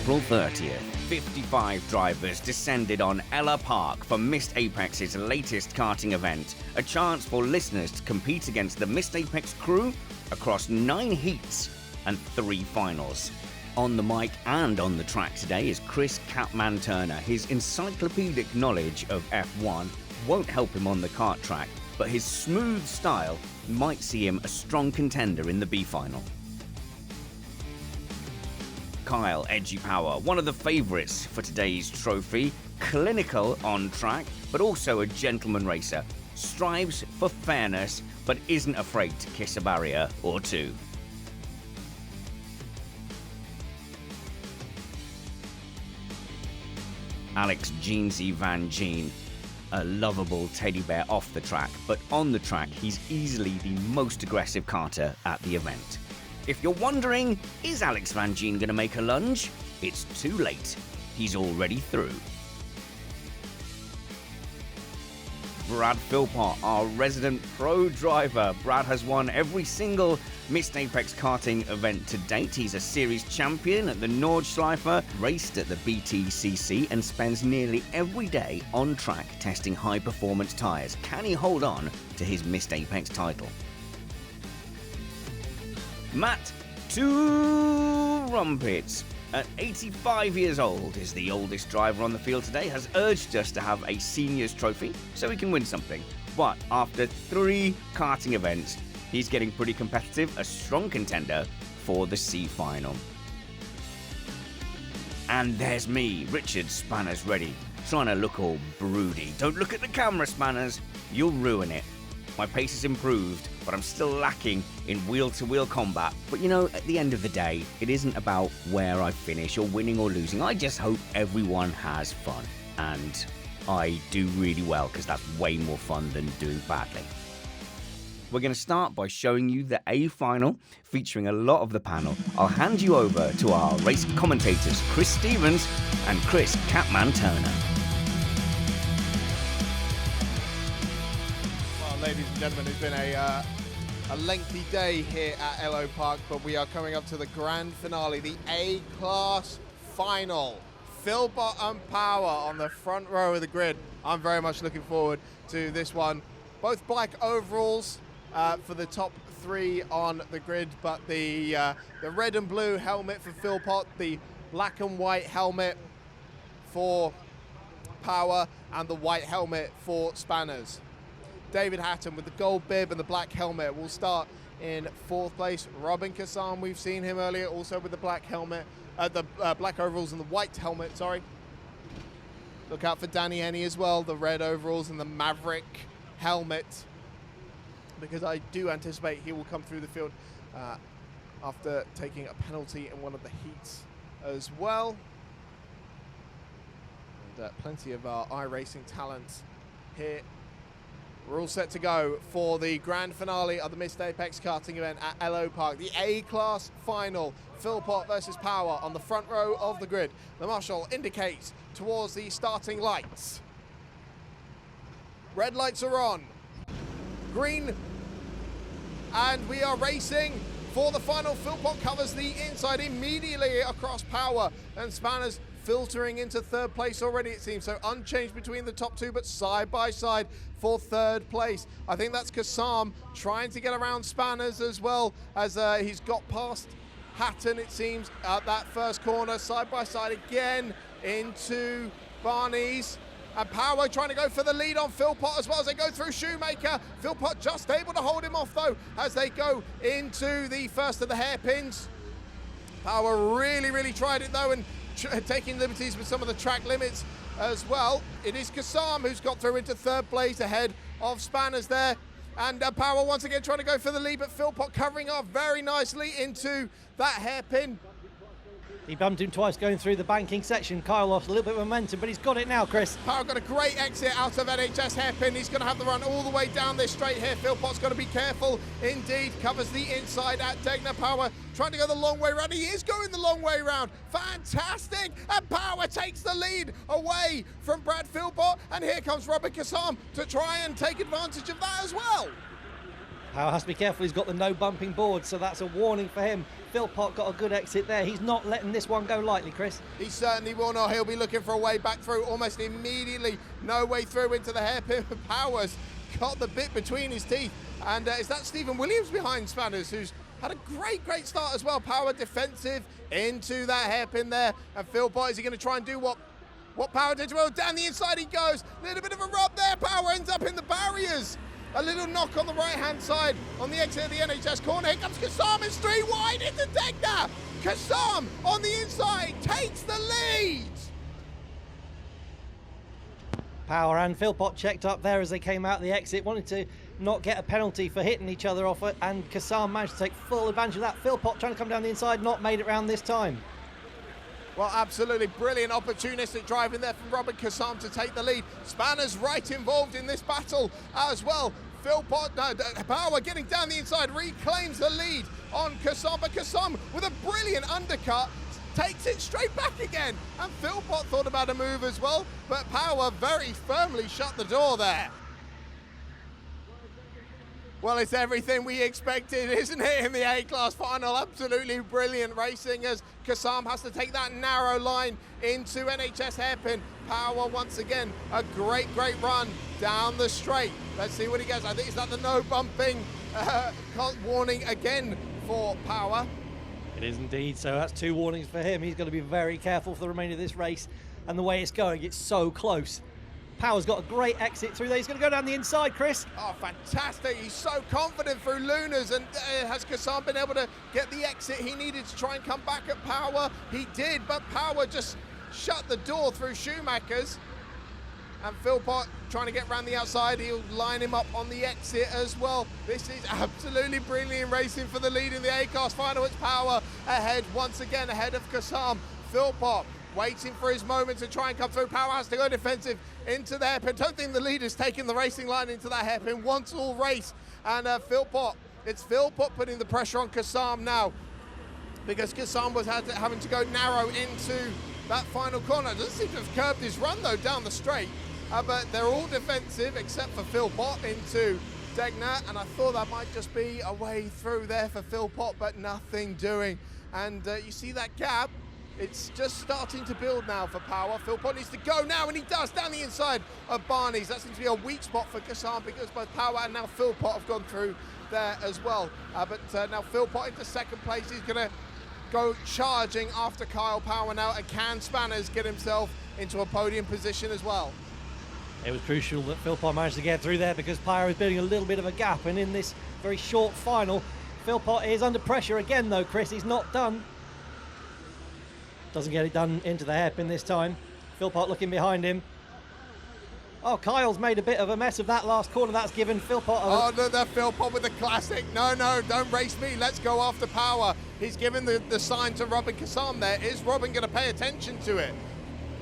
April 30th, 55 drivers descended on Ellough Park for Missed Apex's latest karting event, a chance for listeners to compete against the Missed Apex crew across 9 heats and 3 finals. On the mic and on the track today is Chris Catman Turner. His encyclopedic knowledge of F1 won't help him on the kart track, but his smooth style might see him a strong contender in the B final. Kyle Edgy Power, one of the favourites for today's trophy, clinical on track, but also a gentleman racer, strives for fairness, but isn't afraid to kiss a barrier or two. Alex Jeansy Van Gene, a lovable teddy bear off the track, but on the track he's easily the most aggressive karter at the event. If you're wondering, is Alex Van Gene going to make a lunge? It's too late. He's already through. Brad Philpott, our resident pro driver. Brad has won every single Missed Apex karting event to date. He's a series champion at the Nordschleife, raced at the BTCC, and spends nearly every day on track testing high-performance tyres. Can he hold on to his Missed Apex title? Matt Two Rumpets, at 85 years old, is the oldest driver on the field today, has urged us to have a seniors trophy so he can win something. But after 3 karting events, he's getting pretty competitive, a strong contender for the C final. And there's me, Richard Spanners Ready, trying to look all broody. Don't look at the camera, Spanners, you'll ruin it. My pace has improved, but I'm still lacking in wheel-to-wheel combat. But you know, at the end of the day, it isn't about where I finish or winning or losing. I just hope everyone has fun. And I do really well, because that's way more fun than doing badly. We're going to start by showing you the A final, featuring a lot of the panel. I'll hand you over to our race commentators, Chris Stevens and Chris Catman Turner. Ladies and gentlemen, it's been a lengthy day here at Ellough Park, but we are coming up to the grand finale, the A-Class final. Philpott and Power on the front row of the grid. I'm very much looking forward to this one. Both black overalls for the top 3 on the grid, but the red and blue helmet for Philpott, the black and white helmet for Power, and the white helmet for Spanners. David Hatton with the gold bib and the black helmet will start in 4th place. Robin Kassam, we've seen him earlier, also with the black helmet, the black overalls and the white helmet, sorry. Look out for Danny Henny as well, the red overalls and the Maverick helmet, because I do anticipate he will come through the field after taking a penalty in one of the heats as well. And plenty of our iRacing talents here. We're all set to go for the grand finale of the Missed Apex karting event at Ellough Park. The A-Class final, Philpott versus Power on the front row of the grid. The marshal indicates towards the starting lights. Red lights are on. Green. And we are racing for the final. Philpott covers the inside immediately across Power, and Spanners filtering into 3rd place already, it seems. So unchanged between the top 2, but side by side for 3rd place. I think that's Kassam trying to get around Spanners as well, as he's got past Hatton, it seems, at that first corner. Side by side again into Barney's. And Power trying to go for the lead on Philpott as well as they go through Shoemaker. Philpott just able to hold him off though as they go into the first of the hairpins. Power really tried it though, and taking liberties with some of the track limits as well. It is Kassam who's got through into 3rd place ahead of Spanners there. And Power once again trying to go for the lead, but Philpott covering off very nicely into that hairpin. He bumped him twice going through the banking section. Kyle lost a little bit of momentum, but he's got it now, Chris. Power got a great exit out of NHS hairpin. He's going to have the run all the way down this straight here. Philpott's got to be careful indeed. Covers the inside at Degner. Power trying to go the long way round. He is going the long way round. Fantastic. And Power takes the lead away from Brad Philpott. And here comes Robin Kassam to try and take advantage of that as well. Power has to be careful, he's got the no bumping board, so that's a warning for him. Philpott got a good exit there. He's not letting this one go lightly, Chris. He certainly will not. He'll be looking for a way back through almost immediately. No way through into the hairpin. Powers got the bit between his teeth. And is that Stephen Williams behind Spanners, who's had a great start as well. Power defensive into that hairpin there. And Philpott, is he going to try and do what Power did? Well, down the inside he goes. A little bit of a rub there. Power ends up in the barriers. A little knock on the right-hand side on the exit of the NHS corner. Here comes Kassam, it's 3 wide into Degner. Kassam on the inside takes the lead. Power and Philpott checked up there as they came out the exit, wanted to not get a penalty for hitting each other off it, and Kassam managed to take full advantage of that. Philpott trying to come down the inside, not made it round this time. Well, absolutely brilliant opportunistic driving there from Robert Kassam to take the lead. Spanner's right involved in this battle as well. Philpott, Power getting down the inside, reclaims the lead on Kassam, but Kassam with a brilliant undercut takes it straight back again. And Philpott thought about a move as well, but Power very firmly shut the door there. Well, it's everything we expected, isn't it, in the A-Class final? Absolutely brilliant racing as Kassam has to take that narrow line into NHS hairpin. Power, once again, a great run down the straight. Let's see what he gets. I think it's that the no bumping warning again for Power. It is indeed, so that's 2 warnings for him. He's got to be very careful for the remainder of this race, and the way it's going, it's so close. Power's got a great exit through there. He's going to go down the inside, Chris. Oh, fantastic. He's so confident through Lunas, and has Kassam been able to get the exit he needed to try and come back at Power? He did, but Power just shut the door through Schumacher's. And Philpott trying to get around the outside. He'll line him up on the exit as well. This is absolutely brilliant racing for the lead in the A-Class final. It's Power ahead, once again ahead of Kassam. Philpott waiting for his moment to try and come through. Power has to go defensive into the hairpin. Don't think the leader's taking the racing line into that hairpin once all race. And it's Philpott putting the pressure on Kassam now, because Kassam was having to go narrow into that final corner. Doesn't seem to have curbed his run though down the straight, but they're all defensive except for Philpott into Degner, and I thought that might just be a way through there for Philpott, but nothing doing. And you see that gap, it's just starting to build now for Power. Philpott needs to go now, and he does, down the inside of Barney's. That seems to be a weak spot for Kassam, because both Power and now Philpott have gone through there as well. But now Philpott into second place. He's going to go charging after Kyle Power now, and can Spanners get himself into a podium position as well? It was crucial that Philpott managed to get through there, because Power is building a little bit of a gap, and in this very short final, Philpott is under pressure again though, Chris. He's not done. Doesn't get it done into the hairpin this time. Philpott looking behind him. Oh, Kyle's made a bit of a mess of that last corner. That's given Philpott Oh, look, that Philpott with the classic. No, don't race me. Let's go after Power. He's given the sign to Robin Kassam there. Is Robin going to pay attention to it?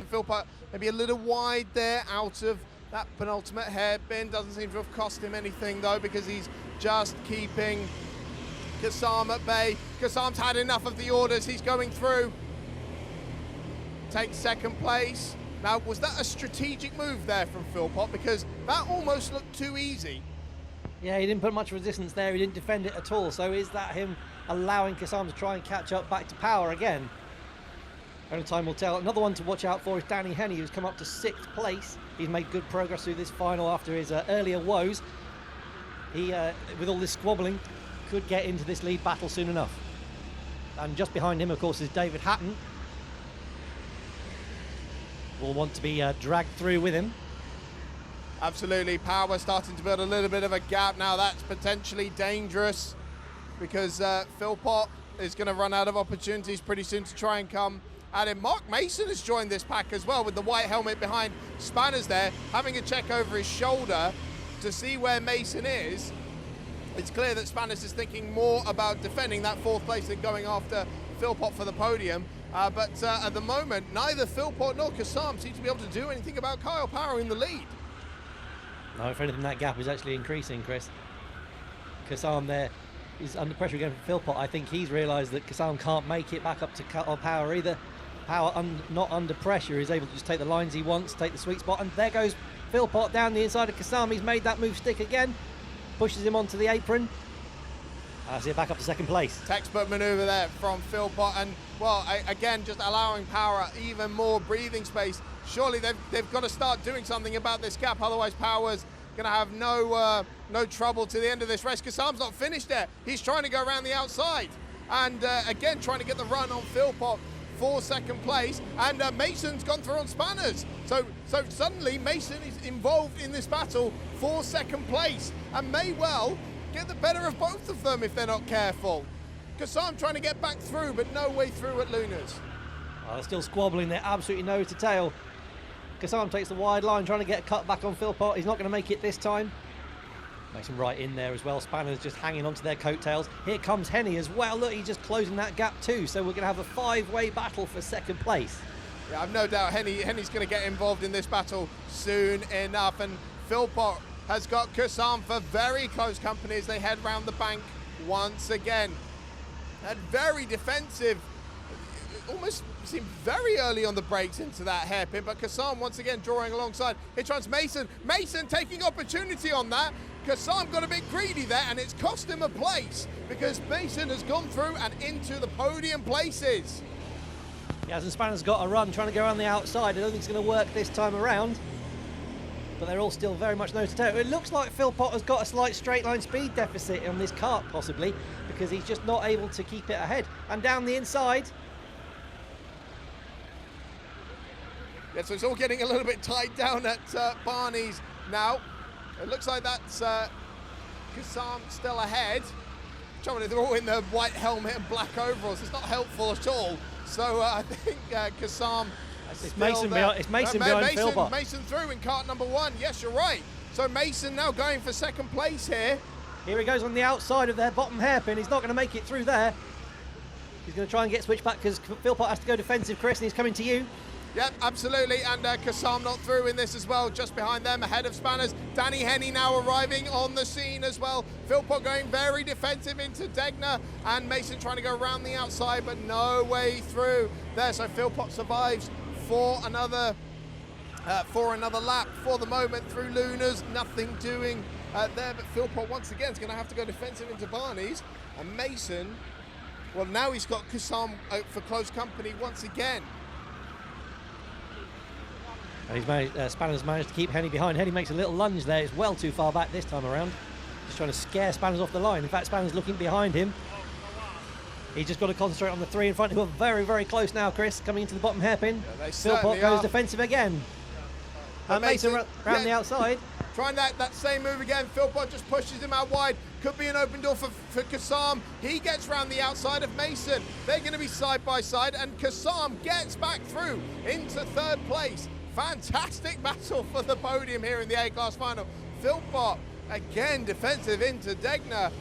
Philpott maybe a little wide there out of that penultimate hairpin. Doesn't seem to have cost him anything though, because he's just keeping Kassam at bay. Kassam's had enough of the orders. He's going through. Takes second place. Now, was that a strategic move there from Philpott? Because that almost looked too easy. Yeah, he didn't put much resistance there. He didn't defend it at all. So is that him allowing Kassam to try and catch up back to Power again? Only time will tell. Another one to watch out for is Danny Henney, who's come up to 6th place. He's made good progress through this final after his earlier woes. He, with all this squabbling, could get into this lead battle soon enough. And just behind him, of course, is David Hatton. Will want to be dragged through with him. Absolutely. Power starting to build a little bit of a gap now. That's potentially dangerous, because Philpott is going to run out of opportunities pretty soon to try and come at him. Mark Mason has joined this pack as well, with the white helmet behind Spanners there, having a check over his shoulder to see where Mason is. It's clear that Spanners is thinking more about defending that 4th place than going after Philpott for the podium. But at the moment, neither Philpott nor Kassam seem to be able to do anything about Kyle Power in the lead. No, if anything, that gap is actually increasing, Chris. Kassam there is under pressure again from Philpott. I think he's realised that Kassam can't make it back up to Kyle Power either. Power, not under pressure, is able to just take the lines he wants, take the sweet spot, and there goes Philpott down the inside of Kassam. He's made that move stick again. pushes him onto the apron. That's it, back up to second place. Textbook maneuver there from Philpott, and well, again, just allowing Power even more breathing space. Surely they've got to start doing something about this gap, otherwise Power's going to have no trouble to the end of this race. Kasam's not finished there. He's trying to go around the outside, and again trying to get the run on Philpott for second place, and Mason's gone through on Spanners. So suddenly Mason is involved in this battle for second place, and may well get the better of both of them if they're not careful. Kasam trying to get back through, but no way through at Luna's. Oh, they're still squabbling there, absolutely nose to tail. Kasam takes the wide line, trying to get a cut back on Philpott. He's not going to make it this time. Mason right in there as well. Spanners just hanging onto their coattails. Here comes Henny as well. Look, he's just closing that gap too. So we're going to have a 5-way battle for second place. Yeah, I've no doubt Henny's going to get involved in this battle soon enough. And Philpott has got Kasam for very close company as they head round the bank once again. And very defensive. It almost seemed very early on the brakes into that hairpin, but Kasam once again drawing alongside. Here tries Mason. Mason taking opportunity on that. Kasam got a bit greedy there, and it's cost him a place because Mason has gone through and into the podium places. Yeah, and Spanner's got a run trying to go around the outside. I don't think it's going to work this time around, but they're all still very much nose to tail. It looks like Philpott has got a slight straight line speed deficit on this kart, possibly, because he's just not able to keep it ahead. And down the inside. Yeah, so it's all getting a little bit tied down at Barney's now. It looks like that's Kasam still ahead. They're all in the white helmet and black overalls. It's not helpful at all. So I think Kasam. It's Mason behind Philpott. Mason through in kart number 1. Yes, you're right. So Mason now going for second place here. Here he goes on the outside of their bottom hairpin. He's not going to make it through there. He's going to try and get switched back because Philpott has to go defensive, Chris, and he's coming to you. Yep, absolutely, and Kasam not through in this as well, just behind them, ahead of Spanners. Danny Henny now arriving on the scene as well. Philpott going very defensive into Degner, and Mason trying to go around the outside, but no way through there. So Philpott survives for another lap for the moment through Luna's. Nothing doing there, but Philpott once again is going to have to go defensive into Barney's, and Mason, well, now he's got Kasam for close company once again. Spanners managed to keep Henny behind. Henny makes a little lunge there. It's well too far back this time around. Just trying to scare Spanners off the line. In fact, Spanners looking behind him. He's just got to concentrate on the 3 in front, who are very, very close now, Chris, coming into the bottom hairpin. Yeah, Philpott goes defensive again. And Mason round the outside. Trying that same move again. Philpott just pushes him out wide. Could be an open door for Kasam. He gets round the outside of Mason. They're going to be side by side, and Kasam gets back through into third place. Fantastic battle for the podium here in the A-Class final. Philpott, again, defensive into Degner,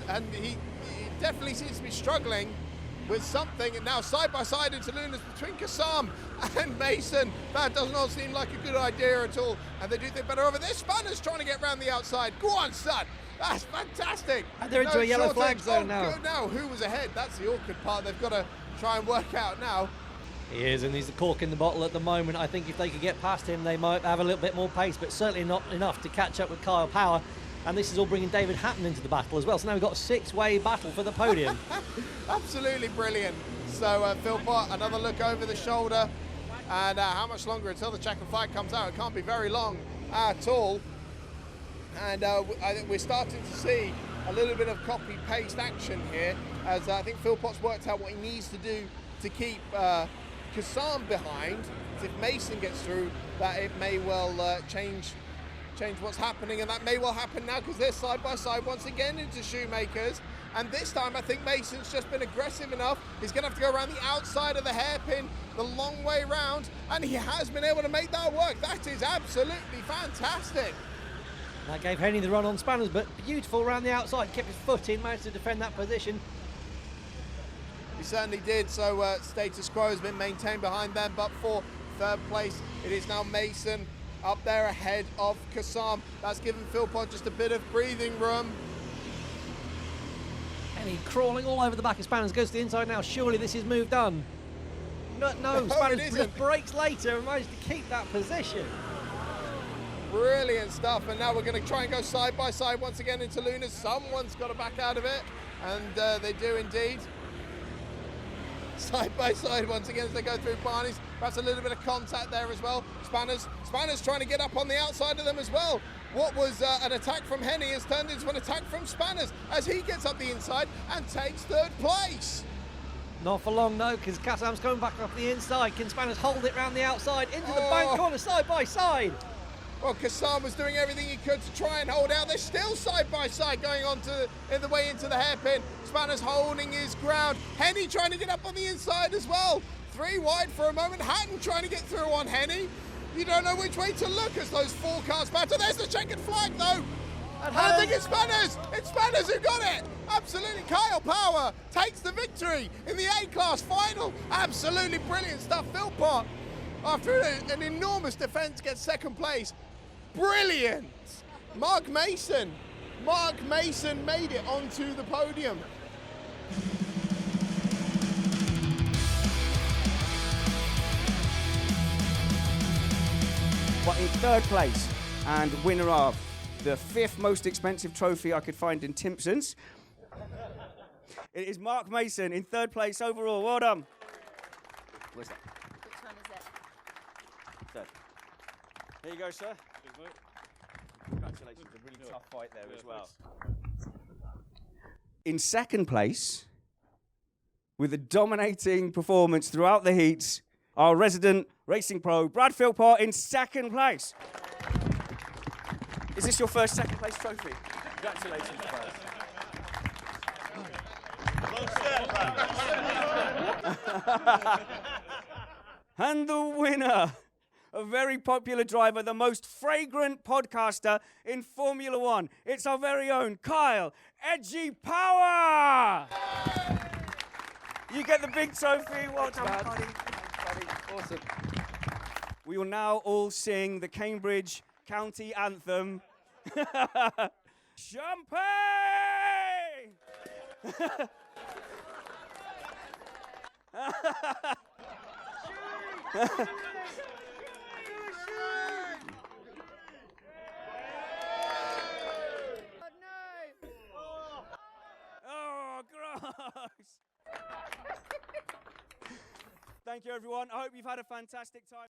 and he definitely seems to be struggling with something. And now side by side into Lunas between Kasam and Mason. That does not seem like a good idea at all, and they do think better over this. Spanner's trying to get round the outside. Go on, son. That's fantastic. And they're into a yellow flag zone now. Good now. Who was ahead? That's the awkward part they've got to try and work out now. He is, and he's the cork in the bottle at the moment. I think if they could get past him, they might have a little bit more pace, but certainly not enough to catch up with Kyle Power. And this is all bringing David Hatton into the battle as well. So now we've got a 6-way battle for the podium. Absolutely brilliant. So Philpott, another look over the shoulder. And how much longer until the check and fight comes out? It can't be very long at all. And I think we're starting to see a little bit of copy-paste action here, as I think Philpott's worked out what he needs to do to keep Kasam behind. If Mason gets through, that it may well change what's happening, and that may well happen now because they're side by side once again into Shoemakers. And this time I think Mason's just been aggressive enough. He's going to have to go around the outside of the hairpin the long way round, and he has been able to make that work. That is absolutely fantastic. That gave Henny the run on Spanners, but beautiful around the outside. Kept his foot in, managed to defend that position. He certainly did. So status quo has been maintained behind them, but for third place it is now Mason up there ahead of Kasam. That's given Philpott just a bit of breathing room. Henny crawling all over the back of Spanners, goes to the inside now. Surely this is moved on. No, Spanners just breaks later and managed to keep that position. Brilliant stuff, and now we're going to try and go side by side once again into Luna. Someone's got to back out of it, and they do indeed. Side by side once again as they go through Barney's. Perhaps a little bit of contact there as well. Spanners trying to get up on the outside of them as well. What was an attack from Henny has turned into an attack from Spanners as he gets up the inside and takes third place. Not for long though, because Kasam's coming back off the inside. Can Spanners hold it round the outside into the bank corner side by side? Well, Kassam was doing everything he could to try and hold out. They're still side by side going on in the way into the hairpin. Spanners holding his ground. Henny trying to get up on the inside as well. 3 wide for a moment. Hatton trying to get through on Henny. You don't know which way to look as those 4 cars battle. There's the checkered flag though. And I think it's Spanners. It's Spanners who got it. Absolutely. Kyle Power takes the victory in the A-Class final. Absolutely brilliant stuff. Philpott, after an enormous defense, gets second place. Brilliant! Mark Mason made it onto the podium. But in third place and winner of the 5th most expensive trophy I could find in Timpson's, it is Mark Mason in third place overall. Well done. Where's that? Which one is it? Third. Here you go, sir. Congratulations, a really tough fight there as well. In second place, with a dominating performance throughout the heats, our resident racing pro, Brad Philpott, in second place. Is this your first second place trophy? Congratulations, Brad. And the winner, a very popular driver, the most fragrant podcaster in Formula One. It's our very own Kyle Edgy Power! You get the big trophy. Well done, buddy. Awesome. We will now all sing the Cambridge County Anthem. Champagne! Oh, gross! Thank you, everyone. I hope you've had a fantastic time.